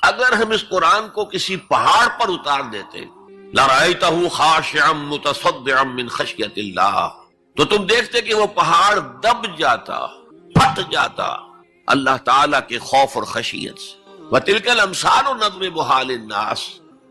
اگر ہم اس قرآن کو کسی پہاڑ پر اتار دیتے لَرَأَيْتَهُ خَاشِعًا مُتَصَدِّعًا مِّنْ خَشْيَةِ اللَّهِ، تو تم دیکھتے کہ وہ پہاڑ دب جاتا، پھٹ جاتا اللہ تعالیٰ کے خوف اور خشیت سے۔ وَتِلْكَ الْأَمْثَالُ نَضْرِبُهَا لِلنَّاسِ،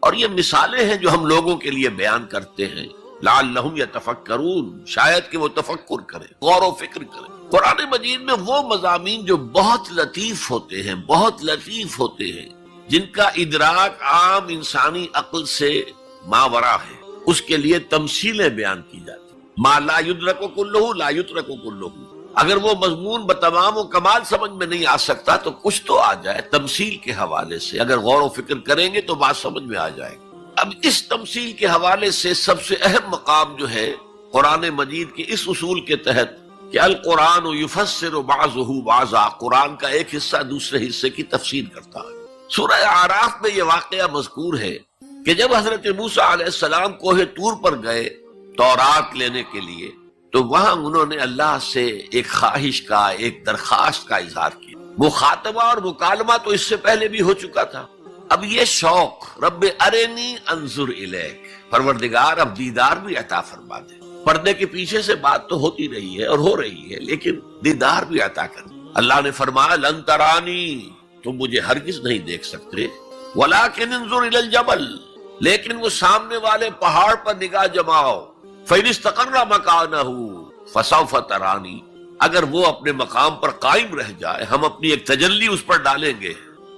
اور یہ مثالیں ہیں جو ہم لوگوں کے لیے بیان کرتے ہیں، لَعَلَّهُمْ يَتَفَكَّرُونَ، شاید کہ وہ تفکر کریں، غور و فکر کریں۔ قرآن مجید میں وہ مضامین جو بہت لطیف ہوتے ہیں، بہت لطیف ہوتے ہیں، جن کا ادراک عام انسانی عقل سے ماورا ہے، اس کے لیے تمثیلیں بیان کی جاتی ہیں۔ ما لا یدرک کلہ لا یترک کلہ، اگر وہ مضمون بتمام و کمال سمجھ میں نہیں آ سکتا تو کچھ تو آ جائے تمثیل کے حوالے سے، اگر غور و فکر کریں گے تو بات سمجھ میں آ جائے گی۔ اب اس تمثیل کے حوالے سے سب سے اہم مقام جو ہے قرآن مجید کے اس اصول کے تحت کہ القرآن یفسر بعضہ بعضا، قرآن کا ایک حصہ دوسرے حصے کی تفسیر کرتا ہے۔ سورہ اعراف میں یہ واقعہ مذکور ہے کہ جب حضرت موسیٰ علیہ السلام کوہ طور پر گئے تورات لینے کے لیے، تو وہاں انہوں نے اللہ سے ایک خواہش کا، ایک درخواست کا اظہار کیا۔ مخاطبہ اور مکالمہ تو اس سے پہلے بھی ہو چکا تھا، اب یہ شوق رب ارنی انظر الیک، پروردگار اب دیدار بھی عطا فرما دے۔ پردے کے پیچھے سے بات تو ہوتی رہی ہے اور ہو رہی ہے، لیکن دیدار بھی عطا کر دے۔ اللہ نے فرمایا لن ترانی، تم مجھے ہرگز نہیں دیکھ سکتے، ولکن انظر الی الجبل، لیکن وہ سامنے والے پہاڑ پر نگاہ جماؤ، فَإِنِ اسْتَقَرَّ مَكَانَهُ فَسَوْفَ تَرَانِي، اگر وہ اپنے مقام پر قائم رہ جائے، ہم اپنی ایک تجلی اس پر ڈالیں گے،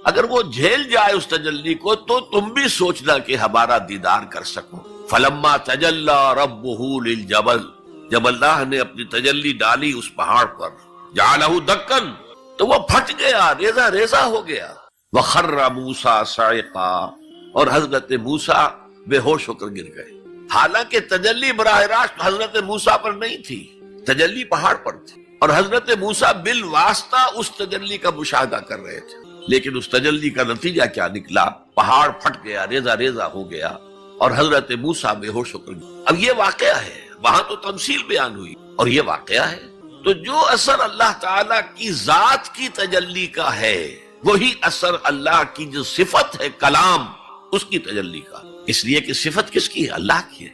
اگر وہ جھیل جائے اس تجلی کو تو تم بھی سوچنا کہ ہمارا دیدار کر سکو۔ فَلَمَّا تَجَلَّى رَبُّهُ لِلْجَبَلِ، جب اللہ نے اپنی تجلی ڈالی اس پہاڑ پر، جَعَلَهُ دَكًّا، تو وہ پھٹ گیا، ریزہ ریزہ ہو گیا۔ وَخَرَّ مُوسَىٰ صَعِقًا، اور حضرت موسیٰ بے ہوش ہو کر گر گئے۔ حالانکہ تجلی براہ راست حضرت موسیٰ پر نہیں تھی، تجلی پہاڑ پر تھی، اور حضرت موسیٰ بالواسطہ اس تجلی کا مشاہدہ کر رہے تھے، لیکن اس تجلی کا نتیجہ کیا نکلا؟ پہاڑ پھٹ گیا، ریزہ ریزہ ہو گیا، اور حضرت موسیٰ بے ہوش ہو کر گئے۔ اب یہ واقعہ ہے، وہاں تو تمثیل بیان ہوئی اور یہ واقعہ ہے۔ تو جو اثر اللہ تعالیٰ کی ذات کی تجلی کا ہے، وہی اثر اللہ کی جو صفت ہے کلام، اس کی تجلی کا۔ اس لیے کہ صفت کس کی ہے؟ اللہ کی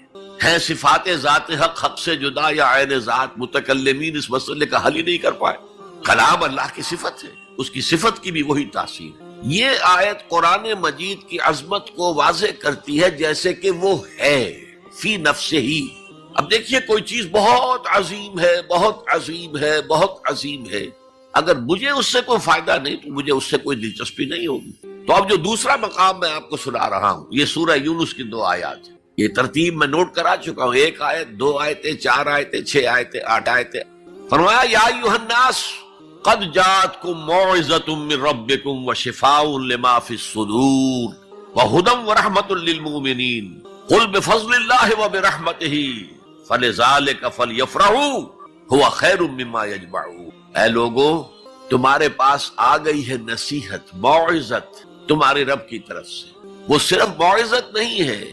ہے صفات ذات حق حق سے جدا یا عین ذات، متکلمین اس مسئلے کا حل ہی نہیں کر پائے۔ کلام اللہ کی صفت ہے، اس کی صفت کی بھی وہی تاثیر ہے۔ یہ آیت قرآن مجید کی عظمت کو واضح کرتی ہے جیسے کہ وہ ہے فی نفسہ ہی۔ اب دیکھیے کوئی چیز بہت عظیم ہے، بہت عظیم ہے، بہت عظیم ہے، اگر مجھے اس سے کوئی فائدہ نہیں تو مجھے اس سے کوئی دلچسپی نہیں ہوگی۔ تو اب جو دوسرا مقام میں آپ کو سنا رہا ہوں، یہ سورہ یونس کی 2 آیات ہیں، یہ ترتیب میں نوٹ کرا چکا ہوں، 1 آیت، 2 آیتیں، 4 آیتیں، 6 آیتیں، 8 آیتیں۔ فرمایا یا ایھا الناس قد جاءتکم موعظۃ من ربکم وشفاء لما فی الصدور وہدی ورحمۃ للمؤمنین قل بفضل اللہ وبرحمتہ فلذلک فلیفرحوا ھو خیر مما یجمعون۔ اے لوگو، تمہارے پاس آ گئی ہے نصیحت، موعظت تمہارے رب کی طرف سے۔ وہ صرف موعظت نہیں ہے،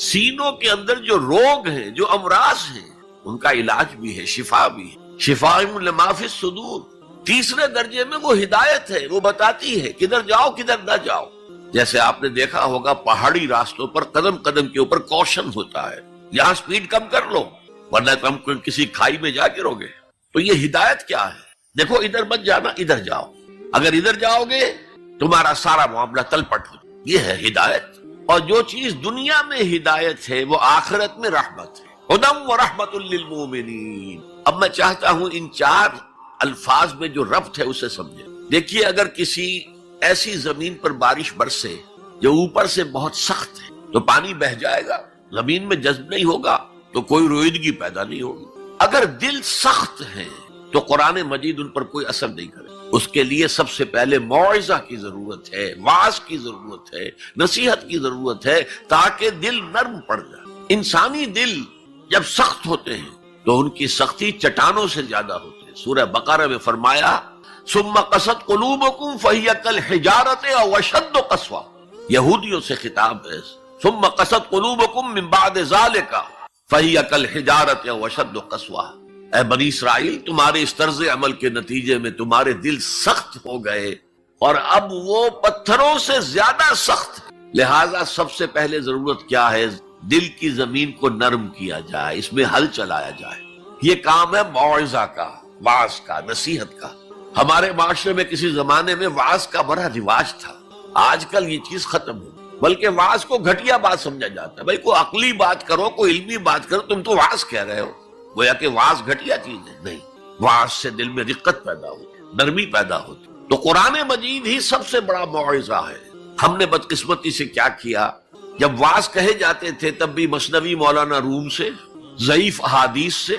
سینوں کے اندر جو روگ ہیں، جو امراض ہیں، ان کا علاج بھی ہے، شفا بھی ہے، شفاء لما فی الصدور۔ تیسرے درجے میں وہ ہدایت ہے، وہ بتاتی ہے کدھر جاؤ کدھر نہ جاؤ۔ جیسے آپ نے دیکھا ہوگا پہاڑی راستوں پر قدم قدم کے اوپر کوشن ہوتا ہے، یہاں سپیڈ کم کر لو ورنہ تم کسی کھائی میں جا گرو گے۔ تو یہ ہدایت کیا ہے؟ دیکھو ادھر مت جانا، ادھر جاؤ، اگر ادھر جاؤ گے تمہارا سارا معاملہ تلپٹ ہو جائے، یہ ہے ہدایت۔ اور جو چیز دنیا میں ہدایت ہے وہ آخرت میں رحمت ہے، ہدی ورحمۃ للمؤمنین۔ اب میں چاہتا ہوں ان 4 الفاظ میں جو ربط ہے اسے سمجھیں۔ دیکھیے اگر کسی ایسی زمین پر بارش برسے جو اوپر سے بہت سخت ہے تو پانی بہہ جائے گا، زمین میں جذب نہیں ہوگا تو کوئی رویدگی پیدا نہیں ہوگی۔ اگر دل سخت ہے تو قرآن مجید ان پر کوئی اثر نہیں کرے۔ اس کے لیے سب سے پہلے موعظہ کی ضرورت ہے، واعظ کی ضرورت ہے، نصیحت کی ضرورت ہے، تاکہ دل نرم پڑ جائے۔ انسانی دل جب سخت ہوتے ہیں تو ان کی سختی چٹانوں سے زیادہ ہوتی ہے۔ سورہ بقرہ میں فرمایا ثم قست قلوبکم فہی کالحجارۃ او اشد قسوہ، یہودیوں سے خطاب ہے۔ ثم قست قلوبکم من بعد ذلک فہی کالحجارۃ او اشد قسوہ، اے بنی اسرائیل، تمہارے اس طرز عمل کے نتیجے میں تمہارے دل سخت ہو گئے اور اب وہ پتھروں سے زیادہ سخت ہے۔ لہذا سب سے پہلے ضرورت کیا ہے؟ دل کی زمین کو نرم کیا جائے، اس میں حل چلایا جائے۔ یہ کام ہے موعظہ کا، وعظ کا، نصیحت کا۔ ہمارے معاشرے میں کسی زمانے میں وعظ کا بڑا رواج تھا، آج کل یہ چیز ختم ہو، بلکہ وعظ کو گھٹیا بات سمجھا جاتا ہے۔ بھائی کوئی عقلی بات کرو، کوئی علمی بات کرو، تم تو وعظ کہہ رہے ہو، گویا کہ وعظ گھٹیا چیز ہے۔ نہیں، وعظ سے دل میں رقت پیدا ہوتی، نرمی پیدا ہوتی۔ تو قرآن مجید ہی سب سے بڑا موعظہ ہے۔ ہم نے بدقسمتی سے کیا کیا، جب وعظ کہے جاتے تھے تب بھی مثنوی مولانا روم سے، ضعیف احادیث سے،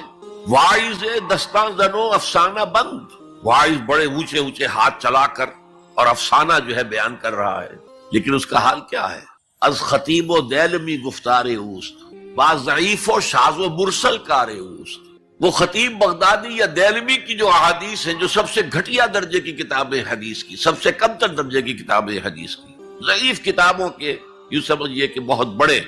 واعظ دستاں زنو افسانہ بند، واعظ بڑے اونچے اونچے ہاتھ چلا کر اور افسانہ جو ہے بیان کر رہا ہے، لیکن اس کا حال کیا ہے؟ از خطیب و دیلمی گفتار اوست، با ضعیف و شاذ و مرسل کار اوست۔ وہ خطیب بغدادی یا دیلمی کی جو احادیث ہیں، جو سب سے گھٹیا درجے کی کتابیں حدیث کی، سب سے کم تر درجے کی کتابیں حدیث کی، ضعیف کتابوں کے یوں سمجھئے کہ بہت بڑے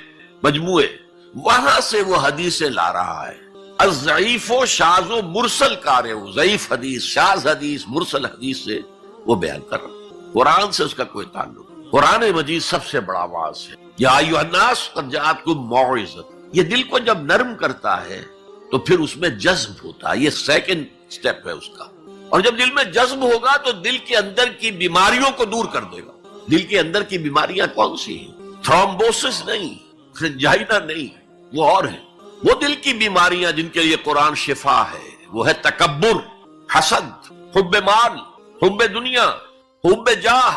مجموعے، وہاں سے وہ حدیثیں لا رہا ہے۔ الضعیف و شاذ و مرسل کارے، ضعیف حدیث، شاذ حدیث، مرسل حدیث سے وہ بیان کر رہا ہے۔ قرآن سے اس کا کوئی تعلق نہیں۔ قرآن مجید سب سے بڑا واعظ ہے۔ یا ایھا الناس قد جاءتکم موعظۃ، یہ دل کو جب نرم کرتا ہے تو پھر اس میں جذب ہوتا ہے، یہ سیکنڈ سٹیپ ہے اس کا۔ اور جب دل میں جذب ہوگا تو دل کے اندر کی بیماریوں کو دور کر دے گا۔ دل کے اندر کی بیماریاں کون سی ہیں؟ تھرومبوسس نہیں، انجائنا نہیں، وہ اور ہیں۔ وہ دل کی بیماریاں جن کے لیے قرآن شفا ہے، وہ ہے تکبر، حسد، حب مال، حب دنیا، حب جاہ،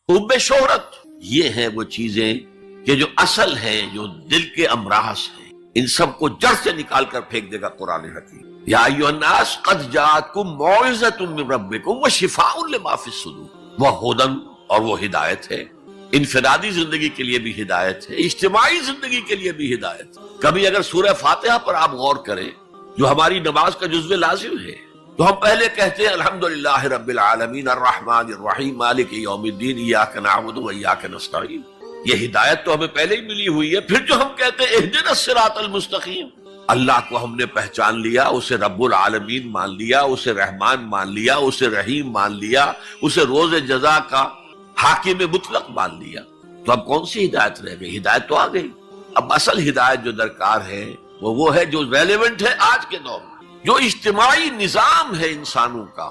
حب شہرت۔ یہ ہیں وہ چیزیں کہ جو اصل ہیں، جو دل کے امراض ہیں، ان سب کو جڑ سے نکال کر پھینک دے گا قرآن حکیم۔ یا ایھا الناس قد جاءتکم موعظۃ من ربکم وشفاء لما فی الصدور، وہ ہدن، اور وہ ہدایت ہے۔ انفرادی زندگی کے لیے بھی ہدایت ہے، اجتماعی زندگی کے لیے بھی ہدایت ہے۔ کبھی اگر سورہ فاتحہ پر آپ غور کریں، جو ہماری نماز کا جزو لازم ہے، تو ہم پہلے کہتے ہیں الحمدللہ رب العالمین الرحمن الرحیم مالک یوم الدین ایاک نعبد و ایاک نستعین۔ یہ ہدایت تو ہمیں پہلے ہی ملی ہوئی ہے۔ پھر جو ہم کہتے ہیں اہدنا الصراط المستقیم، اللہ کو ہم نے پہچان لیا، اسے رب العالمین مان لیا، اسے رحمان مان لیا، اسے رحیم مان لیا، اسے روز جزا کا حاکم مطلق مان لیا، تو اب کون سی ہدایت رہ گئی؟ ہدایت تو آ گئی۔ اب اصل ہدایت جو درکار ہے وہ ہے جو ریلیونٹ ہے آج کے دور میں، جو اجتماعی نظام ہے انسانوں کا۔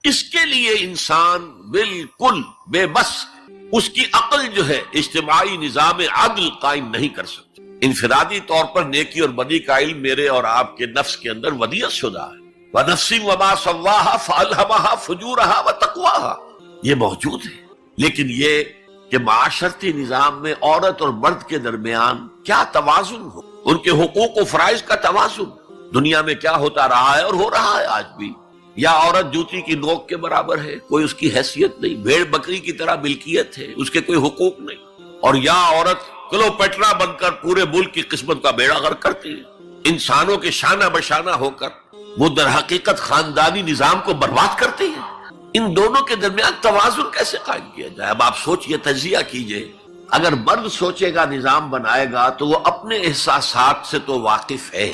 اس کے لیے انسان بالکل بے بس، اس کی عقل جو ہے اجتماعی نظام عدل قائم نہیں کر سکتی۔ انفرادی طور پر نیکی اور بدی کا علم میرے اور آپ کے نفس کے اندر ودیعت شدہ ہے۔ وَنَفْسٍ وَمَا سَوَّاهَا فَأَلْهَمَهَا فُجُورَهَا وَتَقْوَاهَا، یہ موجود ہے۔ لیکن یہ کہ معاشرتی نظام میں عورت اور مرد کے درمیان کیا توازن ہو، ان کے حقوق و فرائض کا توازن دنیا میں کیا ہوتا رہا ہے اور ہو رہا ہے آج بھی۔ یا عورت جوتی کی نوک کے برابر ہے، کوئی اس کی حیثیت نہیں، بھیڑ بکری کی طرح ملکیت ہے، اس کے کوئی حقوق نہیں۔ اور یا عورت کلوپیٹرا بن کر پورے ملک کی قسمت کا بیڑا غرق کرتی ہے، انسانوں کے شانہ بشانہ ہو کر وہ در حقیقت خاندانی نظام کو برباد کرتی ہے۔ ان دونوں کے درمیان توازن کیسے قائم کیا جائے؟ اب آپ سوچئے، تجزیہ کیجئے۔ اگر مرد سوچے گا، نظام بنائے گا، تو وہ اپنے احساسات سے تو واقف ہے،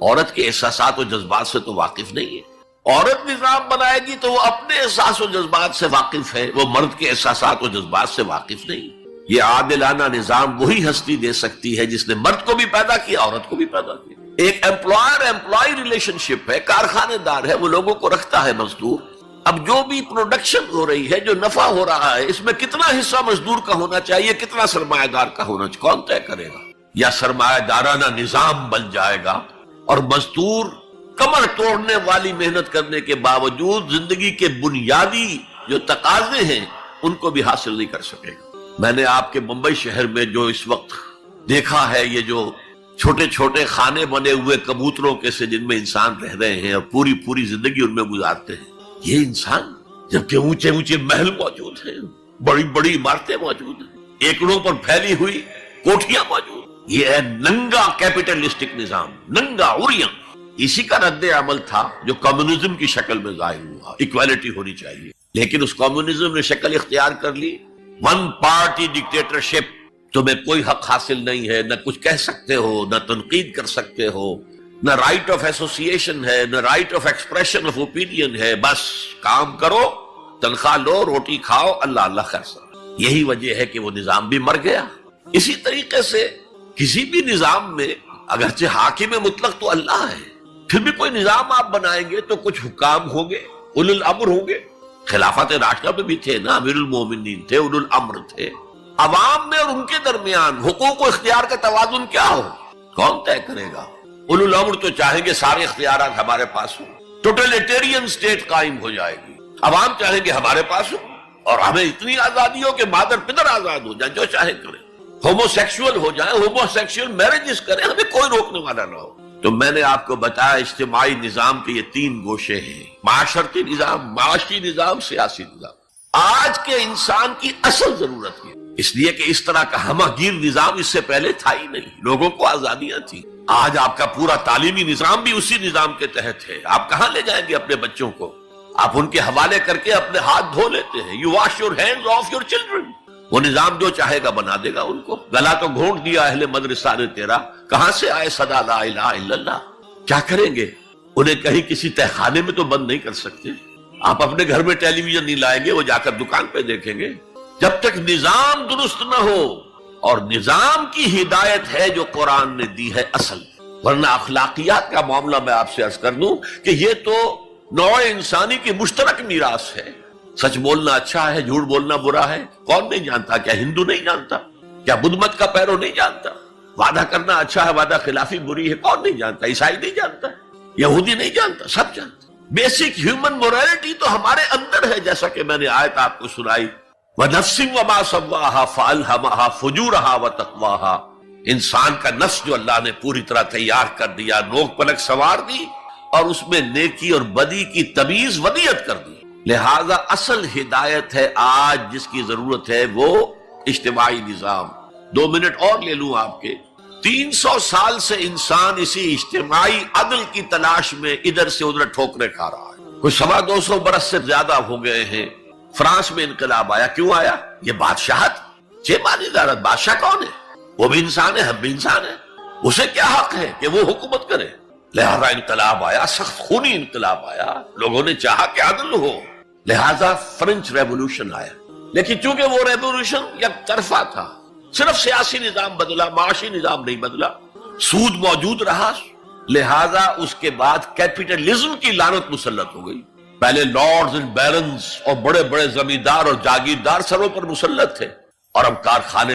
عورت کے احساسات و جذبات سے تو واقف نہیں ہے۔ عورت نظام بنائے گی تو وہ اپنے احساس و جذبات سے واقف ہے، وہ مرد کے احساسات و جذبات سے واقف نہیں۔ یہ عادلانہ نظام وہی ہستی دے سکتی ہے جس نے مرد کو بھی پیدا کیا، عورت کو بھی پیدا کیا۔ ایک ایمپلائر ایمپلائی ریلیشن شپ ہے، کارخانے دار ہے، وہ لوگوں کو رکھتا ہے مزدور۔ اب جو بھی پروڈکشن ہو رہی ہے، جو نفع ہو رہا ہے، اس میں کتنا حصہ مزدور کا ہونا چاہیے، کتنا سرمایہ دار کا ہونا چاہیے، کون طے کرے گا؟ یا سرمایہ دارانہ نظام بن جائے گا اور مزدور کمر توڑنے والی محنت کرنے کے باوجود زندگی کے بنیادی جو تقاضے ہیں ان کو بھی حاصل نہیں کر سکے گا۔ میں نے آپ کے ممبئی شہر میں جو اس وقت دیکھا ہے، یہ جو چھوٹے چھوٹے خانے بنے ہوئے کبوتروں کے سے جن میں انسان رہ رہے ہیں اور پوری زندگی ان میں گزارتے ہیں، یہ انسان، جبکہ اونچے اونچے محل موجود ہیں، بڑی بڑی عمارتیں موجود ہیں، ایکڑوں پر پھیلی ہوئی کوٹھیاں موجود، یہ ہے ننگا کیپٹلسٹک نظام، ننگا عریاں۔ اسی کا رد عمل تھا جو کمیونزم کی شکل میں ظاہر ہوا، ایکویلٹی ہونی چاہیے، لیکن اس کمیونزم نے شکل اختیار کر لی، ون پارٹی ڈکٹیٹرشپ، تمہیں کوئی حق حاصل نہیں ہے، نہ کچھ کہہ سکتے ہو، نہ تنقید کر سکتے ہو، نہ رائٹ آف ایسوسیشن ہے، نہ right of expression of opinion ہے، بس کام کرو، تنخواہ لو، روٹی کھاؤ، اللہ اللہ خرچ۔ یہی وجہ ہے کہ وہ نظام بھی مر گیا۔ اسی طریقے سے کسی بھی نظام میں اگرچہ حاکم مطلق تو اللہ ہے، پھر بھی کوئی نظام آپ بنائیں گے تو کچھ حکام ہوں گے، اولو الامر ہوں گے۔ خلافت راشدہ میں بھی تھے نا، امیر المومنین تھے، اولو الامر تھے۔ عوام میں اور ان کے درمیان حقوق و اختیار کا توازن کیا ہو، کون طے کرے گا؟ اولو الامر تو چاہیں گے سارے اختیارات ہمارے پاس ہوں، ٹوٹلیٹیرین سٹیٹ قائم ہو جائے گی۔ عوام چاہیں گے ہمارے پاس ہو اور ہمیں اتنی آزادی ہو کہ مادر پدر آزاد ہو جائیں، جو چاہے کریں، ہومو سیکسول ہو جائیں، ہومو سیکسول میرجز کریں، ہمیں کوئی روکنے والا نہ ہو۔ تو میں نے آپ کو بتایا اجتماعی نظام کے یہ تین گوشے ہیں: معاشرتی نظام، معاشی نظام، سیاسی نظام۔ آج کے انسان کی اصل ضرورت ہے، اس لیے کہ اس طرح کا ہمہ گیر نظام اس سے پہلے تھا ہی نہیں، لوگوں کو آزادیاں تھیں۔ آج آپ کا پورا تعلیمی نظام بھی اسی نظام کے تحت ہے۔ آپ کہاں لے جائیں گے اپنے بچوں کو؟ آپ ان کے حوالے کر کے اپنے ہاتھ دھو لیتے ہیں۔ You wash your hands of your children. وہ نظام جو چاہے گا بنا دے گا ان کو۔ گلا تو گھونٹ دیا اہل مدرسہ نے تیرا، کہاں سے آئے صدا لا الہ الا اللہ؟ کیا کریں گے؟ انہیں کہیں کسی تہ خانے میں تو بند نہیں کر سکتے۔ آپ اپنے گھر میں ٹیلی ویژن نہیں لائیں گے، وہ جا کر دکان پہ دیکھیں گے۔ جب تک نظام درست نہ ہو، اور نظام کی ہدایت ہے جو قرآن نے دی ہے اصل، ورنہ اخلاقیات کا معاملہ میں آپ سے عرض کر دوں کہ یہ تو نوع انسانی کی مشترک میراث ہے۔ سچ بولنا اچھا ہے، جھوٹ بولنا برا ہے، کون نہیں جانتا؟ کیا ہندو نہیں جانتا؟ کیا بدھ مت کا پیرو نہیں جانتا؟ وعدہ کرنا اچھا ہے، وعدہ خلافی بری ہے، کون نہیں جانتا؟ عیسائی نہیں جانتا، یہودی نہیں جانتا، سب جانتا۔ بیسک ہیومن مورالٹی تو ہمارے اندر ہے، جیسا کہ میں نے آیت آپ کو سنائی، وَنَفْسٍ وَمَا سَوَّاهَا فَأَلْهَمَهَا فُجُورَهَا وَتَقْوَاهَا۔ انسان کا نفس جو اللہ نے پوری طرح تیار کر دیا، نوک پلک سوار دی، اور اس میں نیکی اور بدی کی تمیز ودیت کر دی۔ لہذا اصل ہدایت ہے آج جس کی ضرورت ہے وہ اجتماعی نظام۔ 2 منٹ اور لے لوں آپ کے۔ 300 سال سے انسان اسی اجتماعی عدل کی تلاش میں ادھر سے ادھر ٹھوکرے کھا رہا ہے۔ کوئی 250 برس سے زیادہ ہو گئے ہیں۔ فرانس میں انقلاب آیا، کیوں آیا؟ یہ بادشاہت، چیمانی ادارت۔ بادشاہ کون ہے؟ وہ بھی انسان ہے، ہم بھی انسان ہیں۔ اسے کیا حق ہے کہ وہ حکومت کرے؟ لہذا انقلاب آیا، سخت خونی انقلاب آیا، لوگوں نے چاہا کہ عدل ہو، لہذا فرینچ ریولوشن آیا۔ لیکن چونکہ وہ ریولوشن یک طرفہ تھا، صرف سیاسی نظام بدلا، معاشی نظام نہیں بدلا، سود موجود رہا، لہذا اس کے بعد کیپٹلزم کی لعنت مسلط ہو گئی۔ پہلے لارڈز اینڈ بیرنز اور بڑے بڑے زمیندار اور جاگیردار سروں پر مسلط تھے، اور اب کارخانے